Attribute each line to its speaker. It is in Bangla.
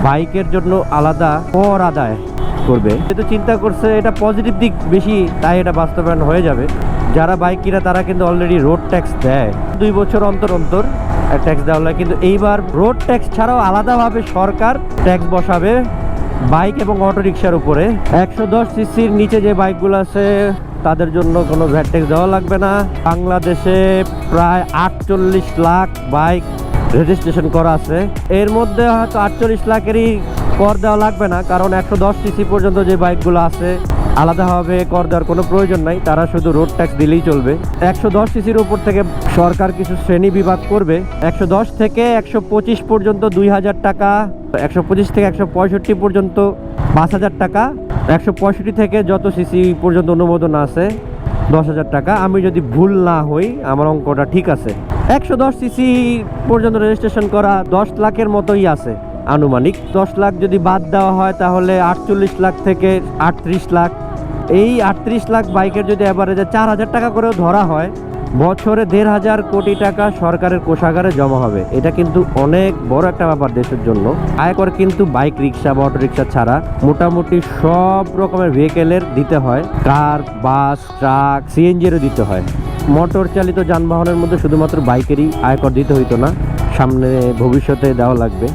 Speaker 1: বাইকের জন্য আলাদা কর আদায় করবে। যেহেতু চিন্তা করছে এটা পজিটিভ দিক বেশি, তাই এটা বাস্তবায়ন হয়ে যাবে। যারা বাইক কিনা তারা কিন্তু অলরেডি রোড ট্যাক্স দেয়, 2 বছর অন্তর অন্তর ট্যাক্স দেওয়া হয়। কিন্তু এইবার রোড ট্যাক্স ছাড়াও আলাদাভাবে সরকার ট্যাক্স বসাবে বাইক এবং অটো রিক্সার উপরে। 110 সিসির নিচে যে বাইকগুলো আছে তাদের জন্য কোনো ভ্যাট ট্যাক্স দেওয়া লাগবে না। বাংলাদেশে প্রায় 48 লাখ বাইক রেজিস্ট্রেশন করা আছে, এর মধ্যে হয়তো 48 লাখেরই কর দেওয়া লাগবে না, কারণ 110 সিসি পর্যন্ত যে বাইকগুলো আছে আলাদাভাবে কর দেওয়ার কোনো প্রয়োজন নাই, তারা শুধু রোড ট্যাক্স দিলেই চলবে। 110 সিসির উপর থেকে সরকার কিছু শ্রেণী বিভাগ করবে। 110 থেকে 125 পর্যন্ত 2000 টাকা, 125 থেকে 165 পর্যন্ত 5000 টাকা, 165 থেকে যত সিসি পর্যন্ত অনুমোদন আছে 10,000 টাকা। আমি যদি ভুল না হই, আমার অঙ্কটা ঠিক আছে। 110 সিসি পর্যন্ত রেজিস্ট্রেশন করা 10 লাখের মতোই আছে আনুমানিক। 10 লাখ যদি বাদ দেওয়া হয় তাহলে 48 লাখ থেকে 38 লাখ। এই 38 লাখ বাইকের যদি এভারেজে 4000 টাকা করেও ধরা হয়, বছরে 1,500 কোটি টাকা সরকারের কোষাগারে জমা হবে। এটা কিন্তু অনেক বড় একটা ব্যাপার দেশের জন্য। আয়কর কিন্তু বাইক রিক্সা বা অটো রিক্সা ছাড়া মোটামুটি সব রকমের ভেহিকেলের দিতে হয়, কার, বাস, ট্রাক, সিএনজিরও দিতে হয়। মোটর চালিত যানবাহনের মধ্যে শুধুমাত্র বাইকেরই আয়কর দিতে হইতো না, সামনে ভবিষ্যতে দেওয়া লাগবে।